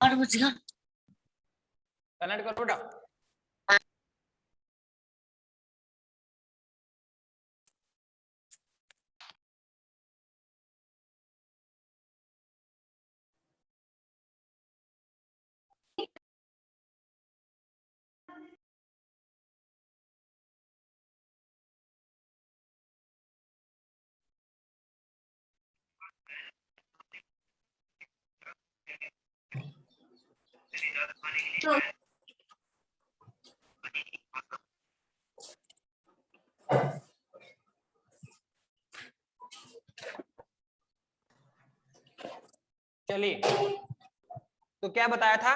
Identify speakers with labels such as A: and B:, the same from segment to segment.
A: 8 बज गया।
B: कनेक्ट करो बेटा। चलिए, तो क्या बताया था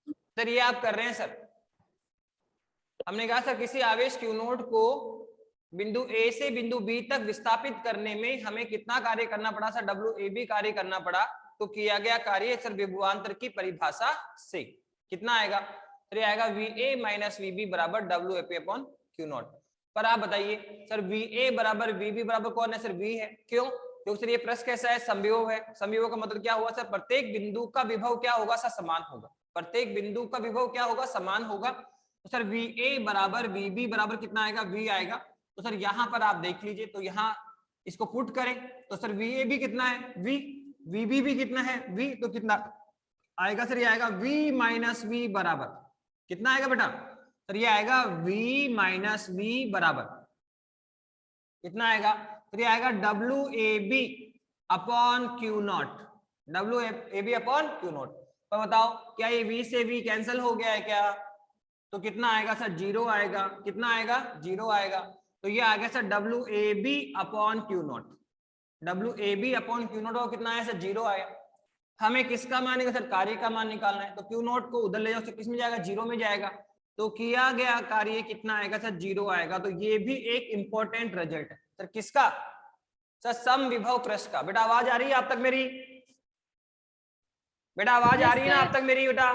B: सर, ये आप कर रहे हैं सर। हमने कहा सर किसी आवेश Q नोट को बिंदु A से बिंदु B तक विस्थापित करने में हमें कितना कार्य करना पड़ा सर? WAB कार्य करना पड़ा। तो किया गया कार्य सर विभवांतर की परिभाषा से कितना आएगा? तो ये आएगा VA माइनस VB बराबर WAP अपॉन Q नोट। पर आप बताइए सर VA बराबर VB बराबर कौन है सर? V है। क्यों? क्योंकि सर ये प्रश्न कैसा है? संविभव है। संविभव का मतलब क्या हुआ सर? प्रत्येक बिंदु का विभव क्या होगा सर? समान होगा। प्रत्येक बिंदु का विभव क्या होगा? समान होगा। तो सर VA बराबर VB बराबर कितना आएगा? V आएगा। तो सर यहाँ पर आप देख लीजिए, तो यहाँ इसको पुट करें तो सर VA भी कितना है? V। VB भी कितना है? V। तो कितना आएगा सर? ये आएगा V माइनस V बराबर कितना आएगा बेटा? सर ये आएगा V माइनस V बराबर कितना आएगा? तो ये आएगा WAB upon Q not. WAB upon Q not. तो बताओ क्या ये V से V कैंसिल हो गया है क्या? तो कितना आएगा सर? 0 आएगा। कितना आएगा? 0 आएगा। तो ये आ गया sir WAB upon Q not. WAB upon Q not कितना आया सर? 0 आया। हमें किसका मान निकालना सर? कार्य का मान निकालना है। तो Q नॉट को उधर ले जाओ, किस में जाएगा? 0 में जाएगा। तो किया गया कार्य कितना आएगा सर? 0 आएगा। तो ये भी एक इंपॉर्टेंट रिजल्ट है सर। किसका सर? समविभव पृष्ठ का। बेटा आवाज आ रही है आप तक मेरी? बेटा आवाज आ रही है ना आप तक मेरी बेटा?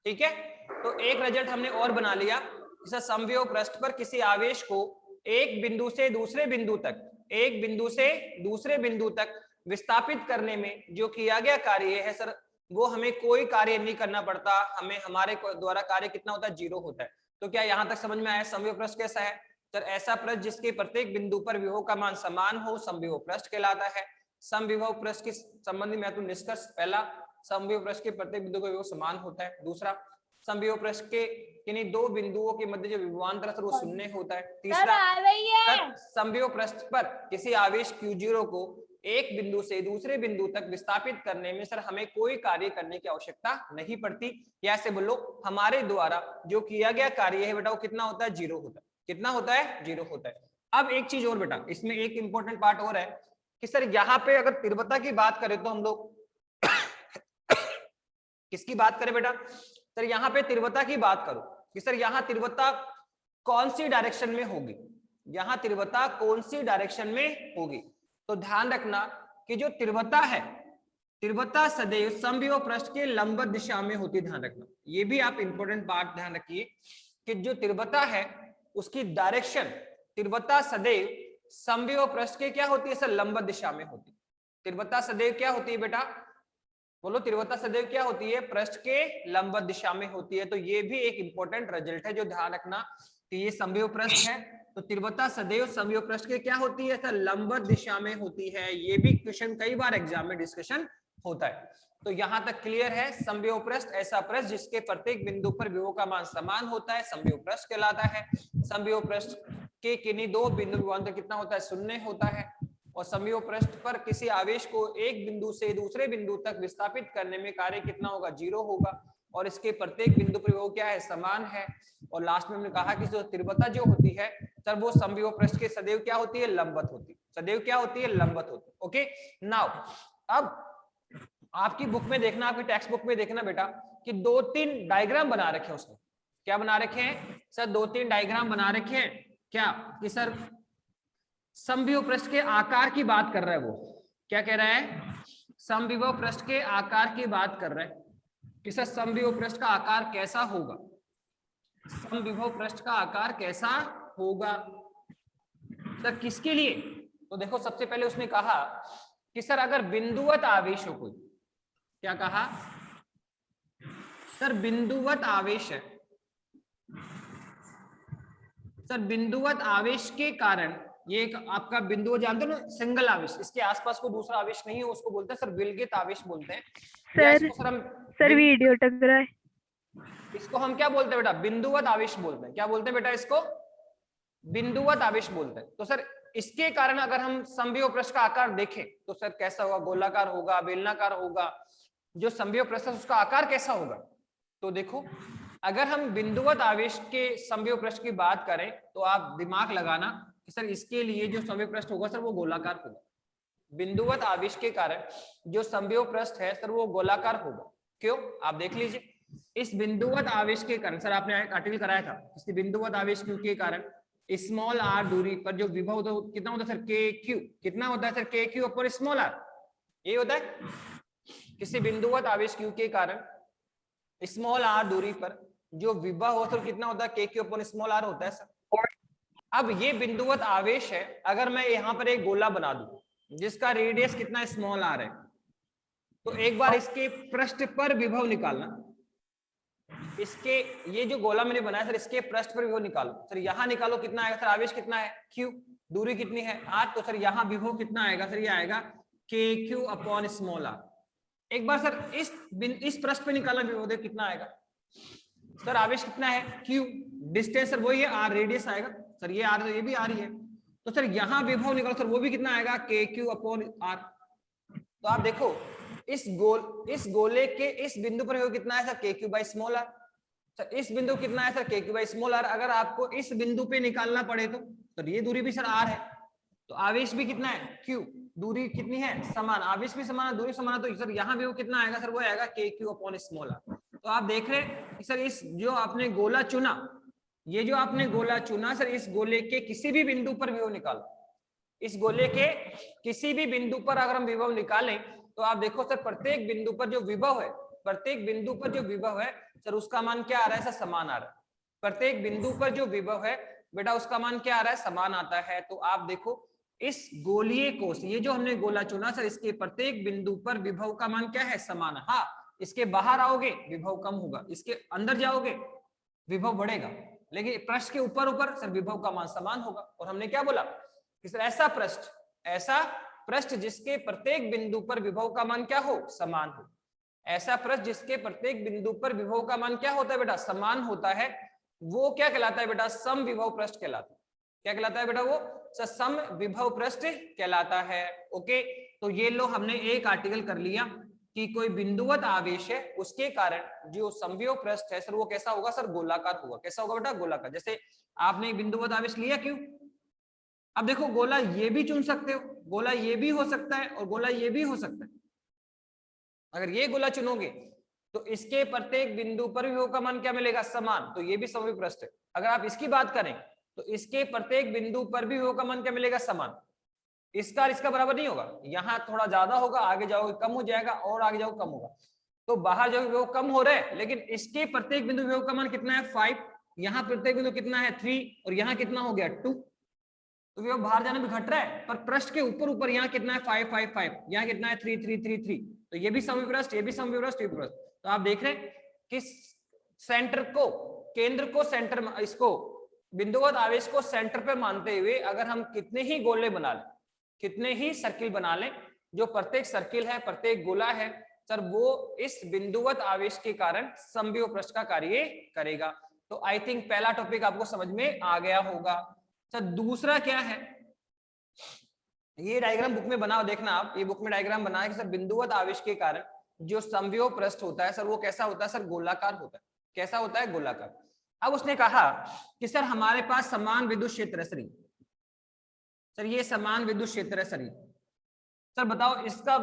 B: ठीक है। तो एक रिजल्ट हमने और बना लिया। सर समविभव पृष्ठ पर किसी आवेश को एक बिंदु से दूसरे बिंदु तक, एक बिंदु से दूसरे बिंदु तक विस्थापित करने में जो किया गया कार्य है सर, वो हमें कोई कार्य नहीं करना पड़ता। हमें हमारे द्वारा कार्य कितना होता है? 0 होता है। तो क्या यहाँ तक समझ में आया? समविभव पृष्ठ कैसा है सर? ऐसा पृष्ठ जिसके प्रत्येक बिंदु पर विभव का मान समान हो, समविभव पृष्ठ कहलाता है। समविभव पृष्ठ के संबंधी महत्वपूर्ण निष्कर्ष: पहला, समविभव पृष्ठ के प्रत्येक बिंदु का विभव समान होता है। दूसरा, समविभव पृष्ठ के किन्हीं दो बिंदुओं के मध्य जो विभवांतर है वो शून्य होता है। तीसरा, समविभव पृष्ठ पर किसी आवेश Q0 को एक बिंदु से दूसरे बिंदु तक विस्थापित करने में सर हमें कोई कार्य करने की आवश्यकता नहीं पड़ती। या ऐसे बोलो, हमारे द्वारा जो किया गया कार्य है बेटा वो कितना होता है? 0 होता है। कितना होता है? 0 होता है। अब एक चीज और बेटा, इसमें एक इंपॉर्टेंट पार्ट और है कि सर यहाँ पे अगर तीव्रता की बात करें तो हम लोग किसकी बात करें बेटा? सर यहाँ पे तीव्रता की बात करो कि सर यहाँ तीव्रता कौन सी डायरेक्शन में होगी? यहाँ तीव्रता कौन सी डायरेक्शन में होगी? तो ध्यान रखना कि जो तीव्रता है, तीव्रता सदैव समविभव पृष्ठ के लंबवत दिशा में होती है। ध्यान रखना, ये भी आप इंपॉर्टेंट बात ध्यान रखिए कि जो तीव्रता है उसकी डायरेक्शन, तीव्रता सदैव समविभव पृष्ठ के क्या होती है सर? लंबवत दिशा में होती है। तीव्रता सदैव क्या होती है बेटा? बोलो, तीव्रता सदैव क्या होती है? पृष्ठ के लंबवत दिशा में होती है। तो ये भी एक इंपॉर्टेंट रिजल्ट है जो ध्यान रखना कि ये समविभव पृष्ठ है तो तीव्रता सदैव समविभव पृष्ठ के क्या होती है सर? लंबवत दिशा में होती है। ये भी क्वेश्चन कई बार एग्जाम में डिस्कशन होता है। तो यहां तक क्लियर है? समविभव पृष्ठ ऐसा पृष्ठ जिसके प्रत्येक बिंदु पर विभव का मान समान होता है, समविभव पृष्ठ कहलाता है। समविभव पृष्ठ के किन्हीं दो बिंदु विभवांतर कितना होता है? शून्य होता है। और समविभव पृष्ठ पर किसी आवेश को एक बिंदु से दूसरे बिंदु तक विस्थापित करने में कार्य कितना होगा? 0 होगा। और इसके प्रत्येक बिंदु पर विभव क्या है? समान है। और लास्ट में हमने कहा कि जो तीव्रता जो होती है सर वो समविभव पृष्ठ के सदैव क्या होती है? लंबवत होती है। सदैव क्या होती है? लंबवत होती है। ओके, नाउ अब आपकी बुक में देखना, आपकी टेक्स्ट बुक में देखना बेटा कि 2-3 डायग्राम बना रखे हैं उसमें। क्या बना रखे हैं सर? 2-3 डायग्राम बना रखे हैं। क्या कि सर समविभव पृष्ठ के आकार की बात कर रहा है। वो क्या कह रहा है? समविभव पृष्ठ के आकार की बात कर रहा है कि सर समविभव पृष्ठ का आकार कैसा होगा? समविभव पृष्ठ का आकार कैसा होगा सर किसके लिए? तो देखो, सबसे पहले उसने कहा कि सर अगर बिंदुवत आवेश हो कोई, क्या कहा सर, बिंदुवत आवेश है सर, बिंदुवत आवेश के कारण, ये एक आपका बिंदु जानते हो ना, सिंगल आवेश, इसके आसपास कोई दूसरा आवेश नहीं है, उसको बोलते हैं सर विलगित आवेश बोलते हैं।
A: सर
B: इसको हम
A: वीडियो टक रहा है।
B: इसको हम क्या बोलते हैं बेटा, बिंदुवत आवेश बोलते हैं। क्या बोलते हैं बेटा इसको, बिंदुवत आवेश बोलते हैं। तो सर इसके कारण अगर हम समविभव पृष्ठ का आकार देखें तो सर कैसा होगा, गोलाकार होगा, बेलनाकार होगा, जो समविभव पृष्ठ है उसका आकार कैसा होगा। तो देखो अगर हम बिंदुवत आवेश के समविभव पृष्ठ की बात करें तो आप दिमाग लगाना कि सर इसके लिए जो समविभव पृष्ठ होगा सर वो गोलाकार होगा। बिंदुवत आवेश के कारण जो समविभव पृष्ठ है सर वो गोलाकार होगा। क्यों, आप देख लीजिए, इस बिंदुवत आवेश के कारण, सर आपने आर्टिकल कराया था, इस बिंदुवत आवेश क्यू के कारण स्मॉल आर दूरी पर जो विभव कितना होता है सर, के क्यू, कितना होता है सर, के क्यू अपॉन स्मॉल आर, ये होता है। किसी बिंदुवत आवेश क्यू के कारण स्मॉल आर दूरी पर जो विभव हो सर कितना होता है, K q upon small are होता है सर। अब ये बिंदुवत आवेश है, अगर मैं यहाँ पर एक गोला बना दूं जिसका रेडियस कितना स्मॉल आर है, तो एक बार इसके पृष्ठ पर विभव निकालना, इसके ये जो गोला मैंने बनाया सर इसके पृष्ठ पर विभव निकालो सर, यहाँ निकालो कितना आएगा सर, आवेश कितना है Q, दूरी कितनी है R, तो सर यहाँ विभव कितना आएगा सर, ये आएगा KQ अपॉन स्मॉल r। एक बार सर इस पृष्ठ पे निकालना विभव, देखो कितना आएगा सर, आवेश कितना है Q, डिस्टेंस सर वही है R, रेडियस आएगा सर, ये R ये भी R ही है, तो सर यहाँ विभव निकालो सर, वो भी कितना आएगा KQ अपॉन R। तो आप देखो इस गोले के इस बिंदु पर विभव कितना है sir, KQ by small r। Sir इस बिंदु कितना है sir, KQ by small r। अगर आपको इस बिंदु पे निकालना पड़े तो ये दूरी भी सर R है, तो आवेश भी कितना है Q, दूरी कितनी है समान, आवेश भी समान है, दूरी समान है, तो सर यहाँ भी वो कितना आएगा सर, वो आएगा KQ अपॉन स्मॉल r। तो आप देख रहे हैं कि सर इस जो आपने गोला चुना, ये जो आपने गोला चुना सर, इस गोले के किसी भी बिंदु पर विभव निकालो, इस गोले के किसी भी बिंदु पर अगर हम विभव निकालें तो आप देखो सर प्रत्येक बिंदु पर जो विभव है, प्रत्येक बिंदु पर जो विभव है सर उसका मान क्या आ रहा है सर, समान आ रहा है। प्रत्येक बिंदु पर जो विभव है बेटा उसका मान क्या आ रहा है, समान आता है। तो आप देखो इस गोलीय कोश, ये जो हमने गोला चुना सर, इसके प्रत्येक बिंदु पर विभव का मान क्या है, समान। हाँ, इसके बाहर आओगे विभव कम होगा, इसके अंदर जाओगे विभव बढ़ेगा, लेकिन पृष्ठ के ऊपर ऊपर सर विभव का मान समान होगा। और हमने क्या बोला कि सर ऐसा पृष्ठ जिसके प्रत्येक बिंदु पर विभव का मान क्या हो, समान हो, ऐसा पृष्ठ जिसके प्रत्येक बिंदु पर विभव का मान क्या होता है बेटा, समान होता है, वो क्या कहलाता है बेटा, सम विभव पृष्ठ कहलाता है। क्या कहलाता है बेटा, वो सम विभव पृष्ठ कहलाता है। ओके, तो ये लो हमने एक आर्टिकल कर लिया कि कोई बिंदुवत आवेश है, उसके कारण जो समविभव पृष्ठ है सर वो कैसा होगा सर, गोलाकार होगा। कैसा होगा बेटा, गोलाकार। जैसे आपने एक बिंदुवत आवेश लिया, क्यों, अब देखो गोला ये भी चुन सकते हो, गोला ये भी हो सकता है और गोला ये भी हो सकता है। अगर ये गोला चुनोगे तो इसके प्रत्येक बिंदु पर विभव का मान क्या मिलेगा, समान, तो ये भी समविभव पृष्ठ है। अगर आप इसकी बात करें तो इसके प्रत्येक बिंदु पर भी विभव का मान क्या मिलेगा, समान। इसका बराबर नहीं होगा, यहाँ थोड़ा ज्यादा होगा, आगे जाओगे कम हो जाएगा, और आगे जाओगे कम होगा, तो बाहर जाओगे विभव कम हो रहे हैं, लेकिन इसके प्रत्येक बिंदु विभव का मान कितना है 5, यहाँ प्रत्येक बिंदु कितना है 3, और यहाँ कितना हो गया 2, तो विभव बाहर जाने में घट रहा है, पर पृष्ठ के ऊपर ऊपर यहाँ कितना है 5 5 5, यहाँ कितना है 3 3 3 3, तो ये भी समविभव पृष्ठ, ये भी समविभव पृष्ठ, ये भी पृष्ठ। तो आप देख रहे हैं कि सेंटर को, केंद्र को सेंटर, इसको बिंदुवत आवेश को सेंटर पे मानते हुए अगर हम कितने ही गोले बना लें, कितने ही सर्किल बना लें, जो प्रत्येक सर्किल है, प्रत्येक गोला है सर, वो इस बिंदुवत आवेश के कारण समविभव पृष्ठ का कार्य करेगा। तो आई थिंक पहला टॉपिक आपको समझ में आ गया होगा। सर दूसरा क्या है, ये डायग्राम बुक में बनाओ, देखना आप, ये बुक में डायग्राम बनाया कि सर बिंदुवत आवेश के कारण जो समविभव पृष्ठ होता है सर वो कैसा होता है सर, गोलाकार होता है। कैसा होता है, गोलाकार। अब उसने कहा कि सर हमारे पास समान विद्युत क्षेत्र है सर, ये समान विद्युत क्षेत्र है सर बताओ इसका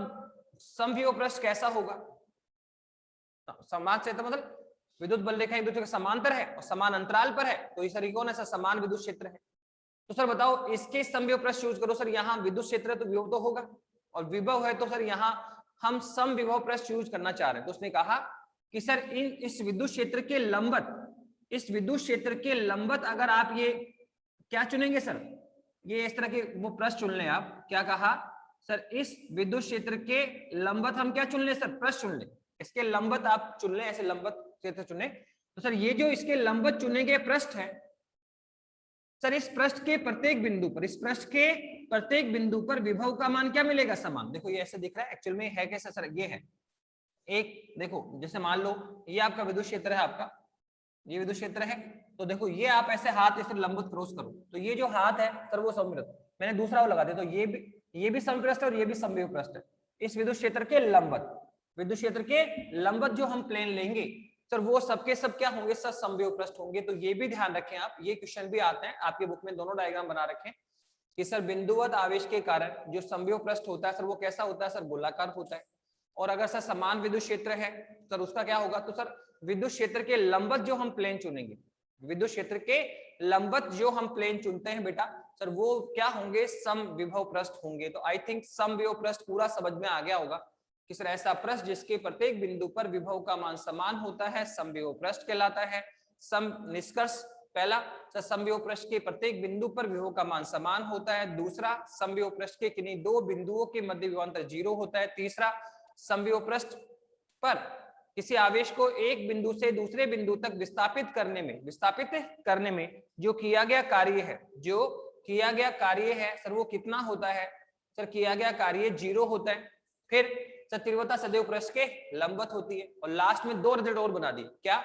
B: समविभव पृष्ठ कैसा होगा। समान क्षेत्र मतलब विद्युत बल रेखा एक दूसरे के समांतर है और समान अंतराल पर है, तो ये सर कौन है सर, समान विद्युत क्षेत्र है। तो सर बताओ इसके समविभव पृष्ठ चूज करो सर, यहाँ विद्युत क्षेत्र है तो विभव तो होगा, और विभव है तो सर यहाँ हम समविभव पृष्ठ यूज करना चाह रहे हैं। तो उसने कहा कि सर इस विद्युत क्षेत्र के लंबवत, इस विद्युत क्षेत्र के लंबवत अगर आप ये क्या चुनेंगे सर, ये इस तरह के वो पृष्ठ चुन लें आप। क्या कहा सर इस विद्युत क्षेत्र के लंबवत हम क्या चुन ले सर, पृष्ठ चुन ले, इसके लंबवत आप चुन ले, ऐसे लंबवत क्षेत्र चुने। तो सर ये जो इसके लंबवत चुने गए पृष्ठ है सर, इस पृष्ठ के प्रत्येक बिंदु पर, इस पृष्ठ के प्रत्येक बिंदु पर विभव का मान क्या मिलेगा, समान। देखो ये ऐसे दिख रहा है, एक्चुअल में है कैसा सर, ये है एक, देखो जैसे मान लो ये आपका विद्युत क्षेत्र है, आपका ये विद्युत क्षेत्र है, तो देखो ये आप ऐसे हाथ ऐसे लंबवत क्रॉस करो, तो ये जो हाथ है सर वो समविभव, मैंने दूसरा वो लगा दिया, तो ये भी समपृष्ठ है और ये भी समविभव पृष्ठ है। इस विद्युत क्षेत्र के लंबवत, विद्युत क्षेत्र के लंबवत जो हम प्लेन लेंगे सर वो सबके सब क्या होंगे सर, समविभव पृष्ठ होंगे। तो ये भी ध्यान रखें आप, ये क्वेश्चन भी आते हैं आपकी बुक में, दोनों डायग्राम बना रखें कि सर बिंदुवत आवेश के कारण जो समविभव पृष्ठ होता है सर वो कैसा होता है सर, गोलाकार होता है। और अगर सर समान विद्युत क्षेत्र है सर उसका क्या होगा, तो सर विद्युत क्षेत्र के लंबवत जो हम प्लेन चुनेंगे, विद्युत क्षेत्र के लंबवत जो हम प्लेन चुनते हैं बेटा सर वो क्या होंगे, समविभव पृष्ठ होंगे। तो आई थिंक समविभव पृष्ठ पूरा समझ में आ गया होगा कि सर ऐसा पृष्ठ जिसके प्रत्येक बिंदु पर विभव का मान समान होता है समविभव पृष्ठ कहलाता है। सम निष्कर्ष पहला, सर समविभव पृष्ठ के प्रत्येक बिंदु पर विभव का मान समान होता है। दूसरा, समविभव पृष्ठ के किन्हीं दो बिंदुओं के मध्य विभवांतर 0 होता है। तीसरा, समविभव पृष्ठ पर किसी आवेश को एक बिंदु से दूसरे बिंदु तक विस्थापित करने में जो किया गया कार्य है, जो किया गया कार्य है सर वो कितना होता है, सर किया गया कार्य 0 होता है। फिर सर तीव्रता सदैव पृष्ठ के लंबवत होती है। और लास्ट में दो रिजल्ट और बना दिए, क्या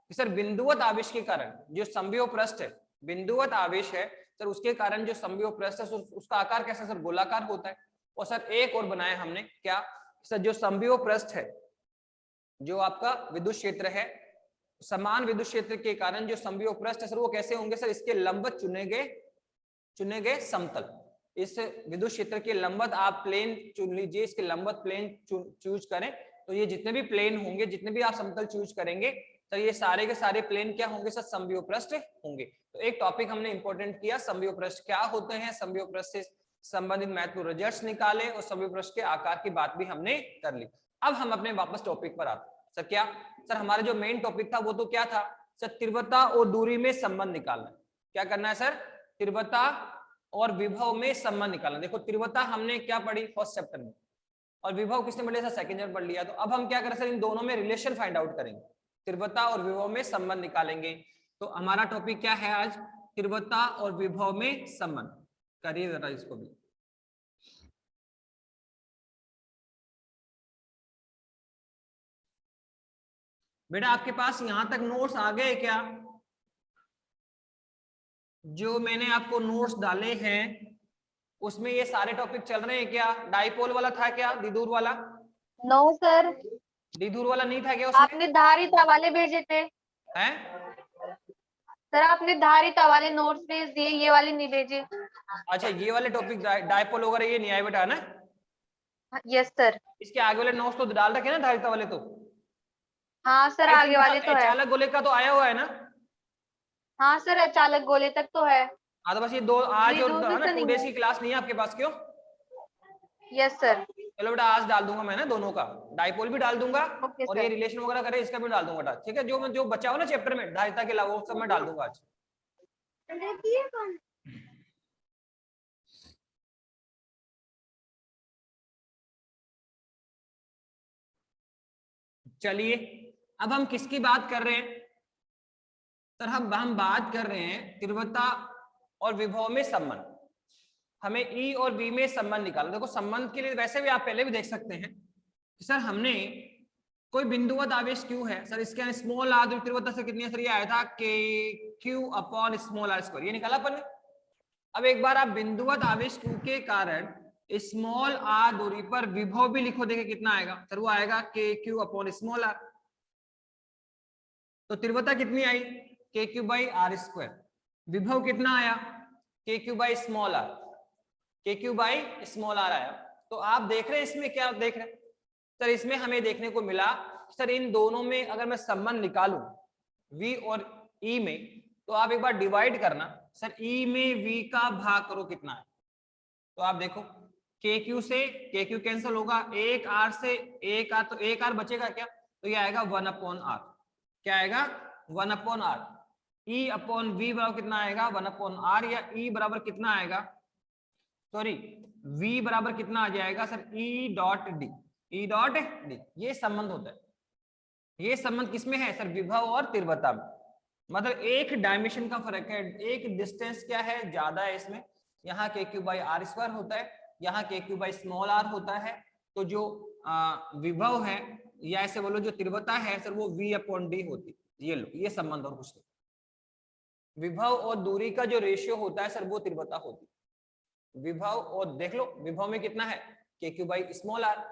B: कि सर बिंदुवत आवेश के कारण जो समविभव पृष्ठ है, बिंदुवत आवेश है सर उसके कारण जो समविभव पृष्ठ है उसका आकार कैसा सर, गोलाकार होता है। और सर एक और बनाया हमने, क्या सर जो समविभव पृष्ठ है, जो आपका विद्युत क्षेत्र है, समान विद्युत क्षेत्र के कारण जो समविभव पृष्ठ है सर वो कैसे होंगे सर, इसके लंबवत चुने गए समतल। इस विद्युत क्षेत्र के लंबवत आप प्लेन चुन लीजिए, इसके लंबवत प्लेन चूज करें, तो ये जितने भी प्लेन होंगे, जितने भी आप समतल चूज करेंगे तो ये सारे के सारे प्लेन क्या होंगे सर, समविभव पृष्ठ होंगे। तो एक टॉपिक हमने इंपॉर्टेंट किया, समविभव पृष्ठ क्या होते हैं, समविभव पृष्ठ से संबंधित महत्वपूर्ण रिजल्ट्स निकाले और समविभव पृष्ठ के आकार की बात भी हमने कर ली। अब हम अपने वापस टॉपिक पर आते हैं। सर क्या सर हमारा जो मेन टॉपिक था वो तो क्या था सर, तीव्रता और दूरी में संबंध निकालना। क्या करना है सर, तीव्रता और विभव में संबंध निकालना। देखो तीव्रता हमने क्या पढ़ी फर्स्ट चैप्टर में, और विभव किसने पढ़ लिया सर, सेकंड चैप्टर पढ़ लिया। तो अब हम क्या करें सर, इन दोनों में रिलेशन फाइंड आउट करेंगे, तीव्रता और विभव में संबंध निकालेंगे। तो हमारा टॉपिक क्या है आज, तीव्रता और विभव में संबंध। करिए जरा इसको भी। बेटा आपके पास यहां तक नोट्स आ गए क्या, जो मैंने आपको नोट्स डाले हैं उसमें ये सारे टॉपिक चल रहे हैं क्या? डाइपोल वाला था क्या, द्विध्रुव वाला?
A: नो सर,
B: द्विध्रुव वाला नहीं था क्या उसमें?
A: आपने धारिता वाले भेजे थे
B: हैं?
A: सर, आपने धारिता वाले नोट्स भेज दिए, ये वाले नहीं भेजे।
B: अच्छा ये वाले टॉपिक डाइपोल वगैरह ये नहीं आए बेटा, है ना?
A: Yes sir.
B: इसके आगे वाले नोट्स तो डाल रखे ना धारिता वाले तो।
A: हाँ सर, आगे वाले तो है।
B: चालक गोले का तो आया हुआ है ना?
A: हाँ सर, अचालक गोले तक तो है।
B: हाँ तो बस ये दो आज और
A: द्विध्रुव
B: ना 2 डेज
A: है।
B: की क्लास नहीं है आपके पास, क्यों?
A: Yes sir.
B: चलो बेटा आज डाल दूंगा मैं ना दोनों का, डाइपोल भी डाल दूंगा
A: ओके
B: और
A: सर।
B: ये रिलेशन वगैरह करे इसका भी डाल दूंगा बेटा, ठीक है? जो बचा हो ना चैप्टर में धारिता के अलावा वो सब मैं डाल दूंगा आज। चलिए अब हम किसकी बात कर रहे हैं सर, हम बात कर रहे हैं तीव्रता और विभव में संबंध। हमें ई और बी में संबंध निकालना। देखो संबंध के लिए वैसे भी आप पहले भी देख सकते हैं कि सर हमने कोई बिंदुवत आवेश क्यू है सर, इसके स्मॉल आर दूरी तीव्रता से कितनी है सर, ये आया था K q upon small r square, ये निकाला अपन ने। अब एक बार आप बिंदुवत आवेश क्यू के कारण स्मॉल आर दूरी पर विभव भी लिखो, देखे कितना आएगा सर, वो आएगा के क्यू अपॉन स्मॉल आर। तो तीव्रता कितनी आई, के क्यू बाई आर स्क्वायर। विभव कितना आया, के क्यू बाई स्मॉल आर, के क्यू बाई स्मॉल आर आया। तो आप देख रहे हैं इसमें क्या देख रहे हैं सर, इसमें हमें देखने को मिला सर इन दोनों में अगर मैं संबंध निकालूं V और E में, तो आप एक बार डिवाइड करना सर, E में V का भाग करो कितना है। तो आप देखो KQ से KQ कैंसिल होगा, एक R से एक R, तो एक R बचेगा क्या, तो ये आएगा 1/r। क्या आएगा 1/r। E अपॉन V बराबर कितना आएगा 1/r, या E बराबर कितना आएगा सॉरी V बराबर कितना आ जाएगा sir, E dot D, E dot D. ये संबंध होता है। ये संबंध किसमें है सर, विभव और तीव्रता में। मतलब एक डायमेंशन का फर्क है, एक डिस्टेंस क्या है ज्यादा है इसमें। यहाँ के क्यू बाई आर स्क्वायर होता है, यहाँ के क्यू बाई स्मॉल आर होता है। तो जो विभव है या ऐसे बोलो जो तीव्रता है सर वो V अपॉन डी होती है। ये लो ये संबंध और कुछ नहीं। विभव और दूरी का जो रेशियो होता है सर वो तीव्रता होती है। विभव और देख लो विभव में कितना है K q by small are,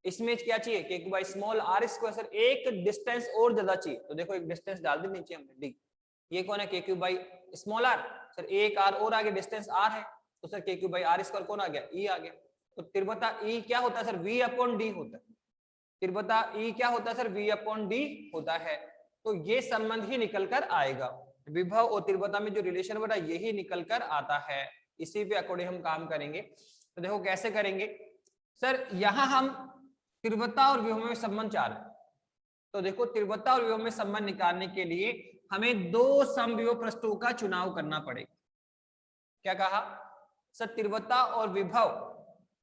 B: इसमें क्या चाहिए K q by small r square. Sir एक डिस्टेंस और ज्यादा चाहिए, तो देखो एक डिस्टेंस डाल दी नीचे हमने डी। ये कौन है K q by small r, sir एक आर और आगे डिस्टेंस आर है, तो सर के क्यू बाई आर स्क्वायर कौन आ गया, ई आ गया। तो तीव्रता ई क्या होता है सर, वी अपॉन डी होता है। तीव्रता ई क्या होता है सर, वी अपॉन डी होता है। तो ये संबंध ही निकल कर आएगा, विभव और तीव्रता में जो रिलेशन बना यही निकल कर आता है। इसी पे अकॉर्डिंग हम काम करेंगे। तो देखो कैसे करेंगे सर, यहां हम तीव्रता और विभव में संबंध चाह रहे हैं। तो देखो तीव्रता और विभव में संबंध निकालने के लिए हमें दो समविभव पृष्ठों का चुनाव करना पड़ेगा। क्या कहा सर, तीव्रता और विभव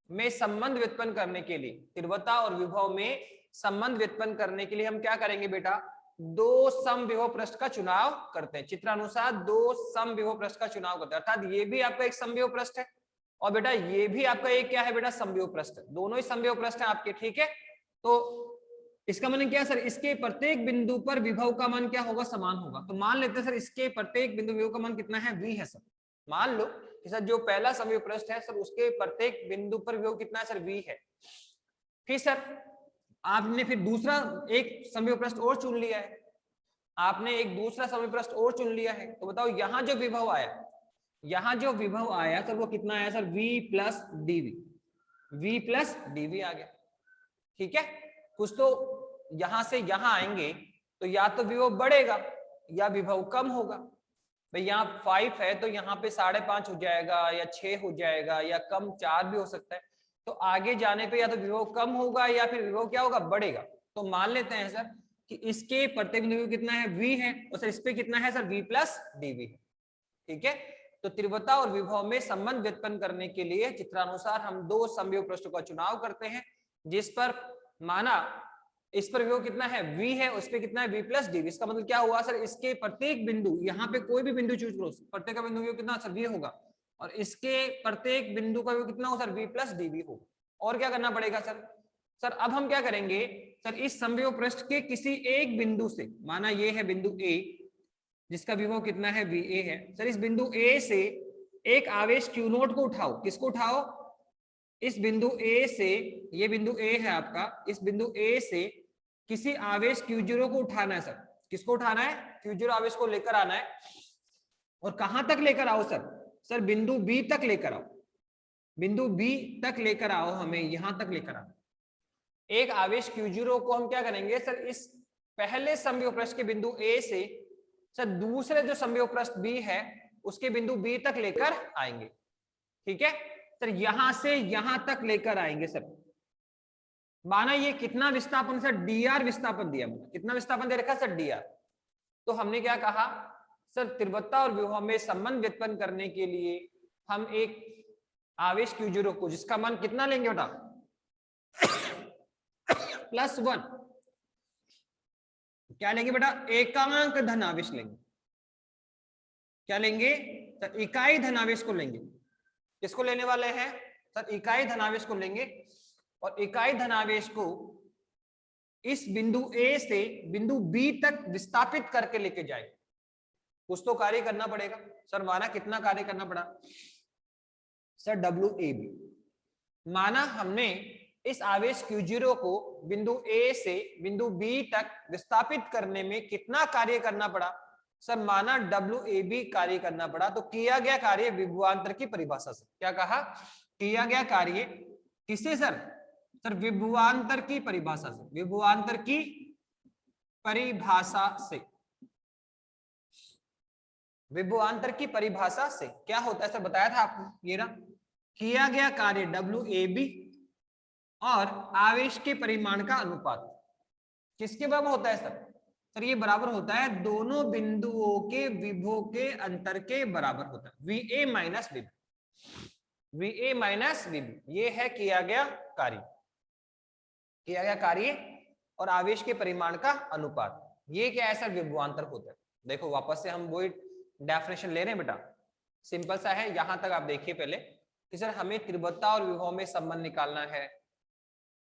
B: में संबंध व्युत्पन्न करने के लिए, तीव्रता और विभव में संबंध व्युत्पन्न करने के लिए हम क्या करेंगे बेटा, दो समविभव पृष्ठ का चुनाव करते हैं। चित्रानुसार दो समविभव पृष्ठ का चुनाव करते हैं, अर्थात ये भी आपका एक समविभव पृष्ठ है और बेटा ये भी आपका एक क्या है बेटा, समविभव पृष्ठ है। दोनों ही समविभव पृष्ठ हैं आपके, ठीक है। तो इसका मान क्या सर, इसके प्रत्येक बिंदु पर विभव का मान क्या होगा, समान होगा। तो मान लेते हैं सर इसके प्रत्येक बिंदु विभव का मान कितना है, v है सर। मान लो कि सर जो पहला समविभव पृष्ठ है सर उसके प्रत्येक बिंदु पर विभव कितना है सर, v है। फिर सर आपने फिर दूसरा एक समविभव पृष्ठ और चुन लिया है, आपने एक दूसरा समविभव पृष्ठ और चुन लिया है। तो बताओ यहाँ जो विभव आया, यहाँ जो विभव आया सर वो कितना आया sir, v plus DV, v plus DV आ गया, ठीक है। कुछ तो यहां से यहां आएंगे तो या तो विभव बढ़ेगा या विभव कम होगा। भाई यहाँ 5 है तो यहाँ पे 5.5 हो जाएगा या 6 हो जाएगा या कम 4 भी हो सकता है। तो आगे जाने पे या तो विभव कम होगा या फिर विभव क्या होगा, बढ़ेगा। तो मान लेते हैं सर कि इसके प्रत्येक बिंदु कितना है, v है, और सर इस पे कितना है सर, v प्लस डीवी है, ठीक है। तो तीव्रता और विभव में संबंध व्युत्पन्न करने के लिए चित्रानुसार हम दो समविभव पृष्ठों का चुनाव करते हैं, जिस पर माना इस पर विभव कितना है, v है, उस पे कितना है v प्लस डीवी। इसका मतलब क्या हुआ सर, इसके प्रत्येक बिंदु, यहाँ पे कोई भी बिंदु चूज करो, प्रत्येक का बिंदु कितना सर, v होगा, और इसके प्रत्येक बिंदु का विभव कितना होगा सर, v प्लस डीवी होगा। और क्या करना पड़ेगा सर, सर अब हम क्या करेंगे सर, इस समविभव पृष्ठ के किसी एक बिंदु से, माना ये है बिंदु a जिसका विभव कितना है, va है, सर इस बिंदु a से एक आवेश q नोट को उठाओ। किसको उठाओ, इस बिंदु A से, ये बिंदु A है आपका, इस बिंदु A से किसी आवेश Q0 को उठाना है सर। किसको उठाना है, Q0 आवेश को लेकर आना है। और कहां तक लेकर आओ सर, सर बिंदु B तक लेकर आओ, बिंदु B तक लेकर आओ, हमें यहां तक लेकर आओ। एक आवेश Q0 को हम क्या करेंगे सर, इस पहले समविभव पृष्ठ के बिंदु A से सर दूसरे जो समविभव पृष्ठ B है उसके बिंदु B तक लेकर आएंगे, ठीक है सर। यहां से यहां तक लेकर आएंगे सर। माना ये कितना विस्थापन सर, dr विस्थापन दिया, कितना विस्थापन दे रखा सर, dr। तो हमने क्या कहा सर, तीव्रता और विभव में संबंध व्युत्पन्न करने के लिए हम एक आवेश Q0 को, जिसका मान कितना लेंगे बेटा, +1, क्या लेंगे बेटा, एकांक धन आवेश लेंगे। क्या लेंगे सर, इकाई धनावेश को लेंगे। किसको लेने वाले हैं सर, इकाई धनावेश को लेंगे। और इकाई धनावेश को इस बिंदु A से बिंदु B तक विस्थापित करके लेके जाएंगे। कुछ तो कार्य करना पड़ेगा सर। माना कितना कार्य करना पड़ा सर, WAB। माना हमने इस आवेश Q0 को बिंदु A से बिंदु B तक विस्थापित करने में कितना कार्य करना पड़ा सर, माना WAB कार्य करना पड़ा। तो किया गया कार्य विभवांतर की परिभाषा से, क्या कहा, किया गया कार्य किसे सर, सर विभवांतर की परिभाषा से, विभवांतर की परिभाषा से, विभवांतर की परिभाषा से क्या होता है सर, बताया था आपको, ये रहा, किया गया कार्य WAB और आवेश के परिमाण का अनुपात किसके बराबर होता है सर, सर ये बराबर होता है दोनों बिंदुओं के विभव के अंतर के बराबर होता है, VA minus VB। VA minus VB, ये है किया गया कार्य और आवेश के परिमाण का अनुपात। ये क्या है सर? विभवांतर होता है। देखो वापस से हम वही डेफिनेशन ले रहे हैं बेटा, सिंपल सा है। यहां तक आप देखिए पहले कि सर हमें तीव्रता और विभव में संबंध निकालना है,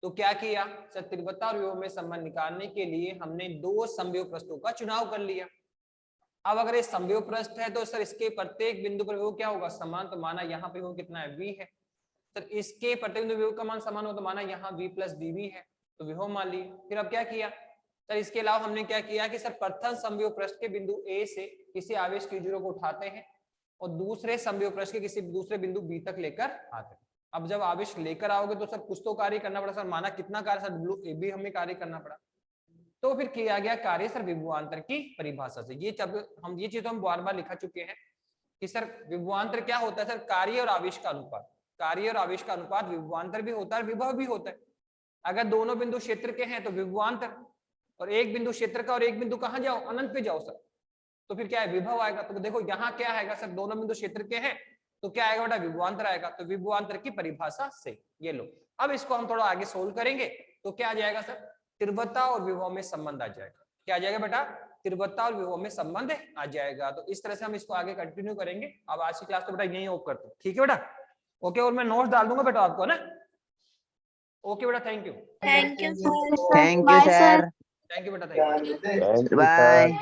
B: तो क्या किया सर? तीव्रता और विभव में संबंध निकालने के लिए हमने दो समविभव पृष्ठों का चुनाव कर लिया। अब अगर ये समविभव पृष्ठ है तो सर इसके प्रत्येक बिंदु पर विभव क्या होगा? समान। तो माना यहाँ पे विभव कितना है? V है। सर इसके प्रत्येक बिंदु विभव का मान समान हो तो माना यहाँ V प्लस dV है, तो विभव मान लिए। फिर अब क्या किया सर? इसके अलावा हमने क्या किया कि सर प्रथम समविभव पृष्ठ के बिंदु A से किसी आवेश Q0 को उठाते हैं और दूसरे समविभव पृष्ठ के किसी दूसरे बिंदु B तक लेकर आते हैं। अब जब आवेश लेकर आओगे तो सर कुछ तो कार्य करना पड़ा। सर माना कितना कार्य? सर WAB हमें कार्य करना पड़ा। तो फिर किया गया कार्य सर विभवांतर की परिभाषा से। ये जब हम ये चीज तो हम बार बार लिखा चुके हैं कि सर विभवांतर क्या होता है? सर कार्य और आवेश का अनुपात। कार्य और आवेश का अनुपात विभवांतर भी होता है, विभव भी होता है। अगर दोनों बिंदु क्षेत्र के हैं तो विभवांतर, और एक बिंदु क्षेत्र का और एक बिंदु कहां जाओ? अनंत पे जाओ सर, तो फिर क्या है? विभव आएगा। तो देखो यहाँ क्या आएगा सर? दोनों बिंदु क्षेत्र के हैं तो क्या आएगा बेटा? विभवांतर आएगा। तो विभवांतर की परिभाषा से ये लो। अब इसको हम थोड़ा आगे सोल्व करेंगे तो क्या आ जाएगा सर? तीव्रता और विभव में संबंध आ जाएगा। क्या आ जाएगा बेटा? तीव्रता और विभव में संबंध आ जाएगा। तो इस तरह से हम इसको आगे कंटिन्यू करेंगे। अब आज की क्लास तो बेटा यही ऑफ करते हैं, ठीक है बेटा? ओके, और मैं नोट्स डाल दूंगा बेटा आपको ना। ओके बेटा, thank you.
C: Thank you sir.
D: Thank you sir.
B: Thank you बेटा, थैंक यू।
D: बाय।